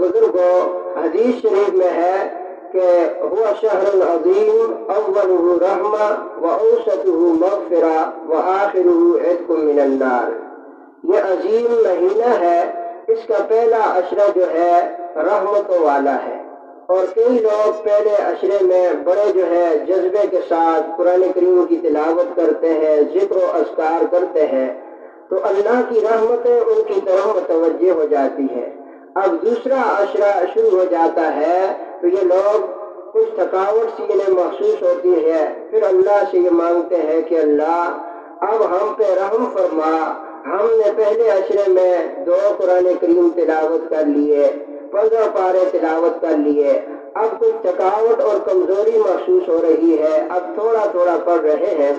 بزرگوں، حدیث شریف میں ہے کہ هو شہر عظیم اولہ رحمہ واوسطہ مغفرہ وآخرہ عتق من النار۔ یہ عظیم مہینہ ہے، اس کا پہلا عشرہ جو ہے رحمتوں والا ہے، اور کئی لوگ پہلے عشرے میں بڑے جو ہے جذبے کے ساتھ قرآن کریم کی تلاوت کرتے ہیں، ذکر و اذکار کرتے ہیں، تو اللہ کی رحمتیں ان کی طرف متوجہ ہو جاتی ہے۔ اب دوسرا عشرہ شروع ہو جاتا ہے تو یہ لوگ کچھ تھکاوٹ سی انہیں محسوس ہوتی ہے، پھر اللہ سے یہ مانگتے ہیں کہ اللہ اب ہم پہ رحم فرما، ہم نے پہلے عشرے میں 2 قرآن کریم تلاوت کر لیے، 15 پارے تلاوت کر لیے، اب کچھ تھکاوٹ اور کمزوری محسوس ہو رہی ہے، اب تھوڑا تھوڑا پڑھ رہے ہیں،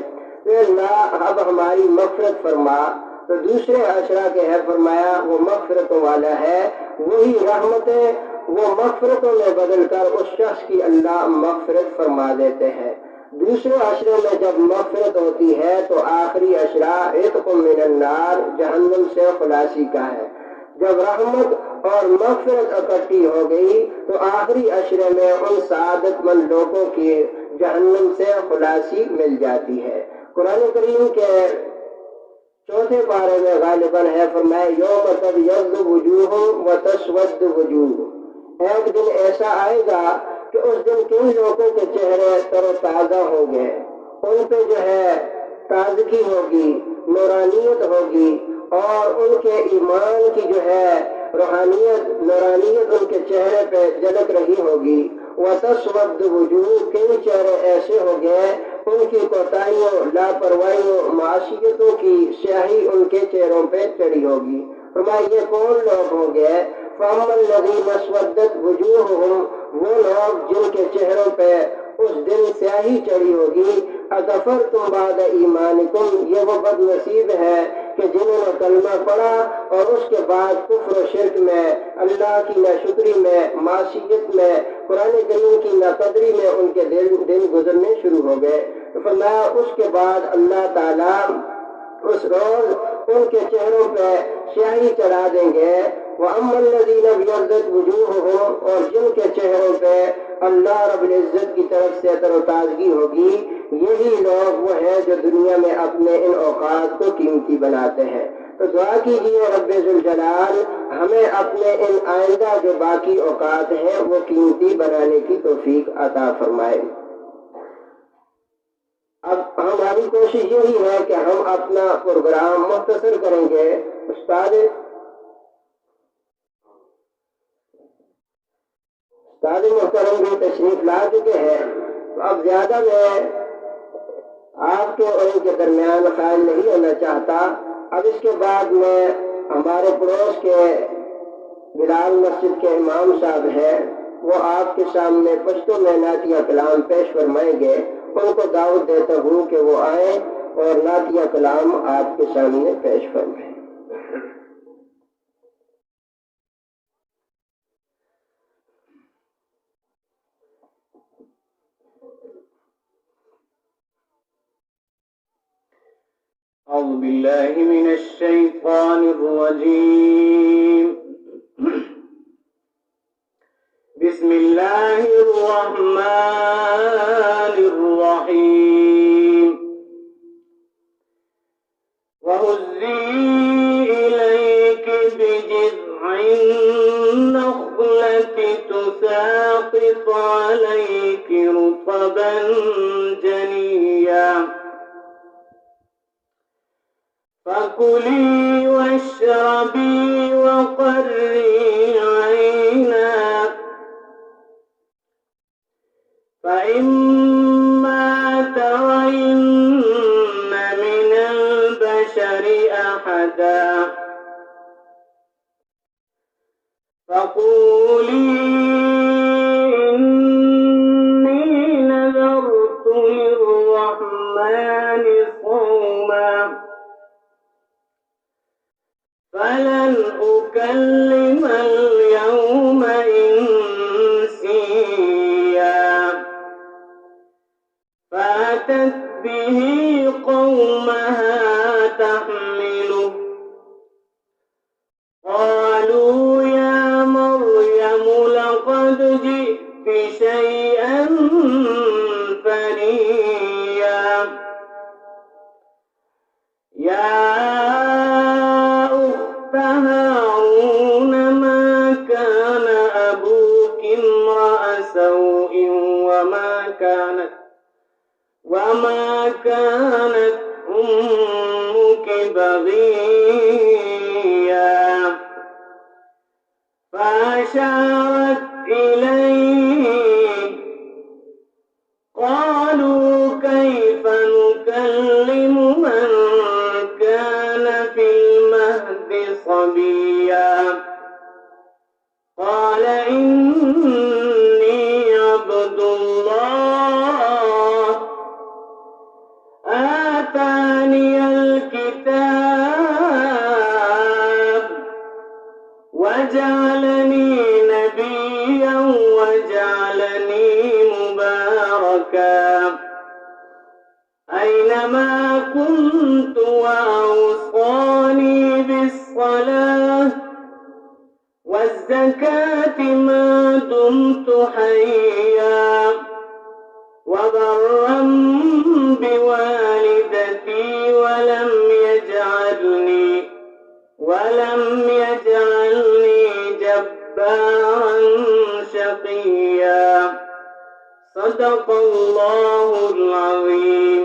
تو اللہ اب ہماری مغفرت فرما۔ تو دوسرے عشرہ کے ہے فرمایا وہ مغفرتوں والا ہے، وہی رحمتیں وہ مغفرتوں میں بدل کر اس شخص کی اللہ مغفرت فرما دیتے ہیں۔ دوسرے عشرے میں جب مغفرت ہوتی ہے تو آخری عشرہ عتق من النار، جہنم سے خلاصی کا ہے۔ جب رحمت اور مغفرت اکٹھی ہو گئی تو آخری عشرے میں ان سعادت مند لوگوں کی جہنم سے خلاصی مل جاتی ہے۔ قرآن کریم کے 4 پارے میں غالباً ہے فرمایا یوم تبیض وجوہ وتسود وجوہ، ایک دن ایسا آئے گا کہ اس دن کئی لوگوں کے چہرے تر و تازہ ہوں گے، ان پہ جو ہے تازگی ہوگی، نورانیت ہوگی، اور ان کے ایمان کی جو ہے روحانیت نورانیت ان کے چہرے پہ جھلک رہی ہوگی۔ وتسود وجوہ، کئی چہرے ایسے ہوں گے ان کی کوتاہیوں، لاپرواہیوں، معصیتوں کی سیاہی ان کے چہروں پہ چڑھی ہوگی۔ فرمایا یہ کون لوگ ہوں گے؟ فَأَمَّا الَّذِينَ اسْوَدَّتْ وُجُوهُهُمْ، وہ لوگ جن کے چہروں پہ اس دن سیاہی چڑھی ہوگی، اَكَفَرْتُمْ بَعْدَ ایمانکم، یہ وہ بد نصیب ہے کہ جنہوں نے کلمہ پڑھا اور اس کے بعد کفر و شرک میں، اللہ کی ناشکری میں، معصیت میں، قرآن کریم کی ناقدری میں ان کے دن گزرنے شروع ہو گئے۔ تو فرمایا اس کے بعد اللہ تعالیٰ اس روز ان کے چہروں پہ سیاہی چڑھا دیں گے۔ وَأَمَّا الَّذِينَ ابْيَضَّتْ وُجُوهُهُمْ، اور جن کے چہروں پہ اللہ رب العزت کی طرف سے تر و تازگی ہوگی، یہی لوگ وہ ہیں جو دنیا میں اپنے ان اوقات کو قیمتی بناتے ہیں۔ تو دعا کیجیے رب ذوالجلال ہمیں اپنے ان آئندہ جو باقی اوقات ہیں وہ قیمتی بنانے کی توفیق عطا فرمائے۔ اب ہماری کوشش یہی ہے کہ ہم اپنا پروگرام مختصر کریں گے۔ استاد محترم بھی تشریف لا چکے ہیں، تو اب زیادہ میں آپ کے اور ان کے درمیان خیال نہیں ہونا چاہتا۔ اب اس کے بعد میں ہمارے پڑوس کے بلال مسجد کے امام صاحب ہیں، وہ آپ کے سامنے پشتو میں نعتیہ کلام پیش فرمائیں گے۔ ان کو دعوت دیتا ہوں کہ وہ آئیں اور نعتیہ کلام آپ کے سامنے پیش فرمائیں۔ أعوذ بالله من الشيطان الرجيم بسم الله الرحمن الرحيم وهزي إليك بجذع النخلة تساقط عليك رطبا جنيا فكلي واشربي وقري عينا فإما ترين من البشر أحدا فقولي إني نذرت للرحمن صوما فلن أكلم اليوم إنسيا فأتت به قومها تحمله قالوا يا مريم سوء وما كانت أمك بغيا فأشارت إليه قالوا كيف نكلم من كان في المهد صبيا قال إني عبد الله آتاني الكتاب وجعلني نبيا وجعلني مباركا أينما كنت وأوصاني بالصلاة والزكاة ما دمت حيا وبرا بوالدتي ولم يجعلني جبارا شقيا صدق الله العظيم.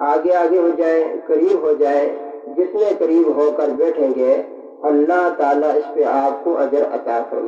آگے آگے ہو جائیں، قریب ہو جائیں، جتنے قریب ہو کر بیٹھیں گے اللہ تعالیٰ اس پہ آپ کو اجر عطا فرمائے۔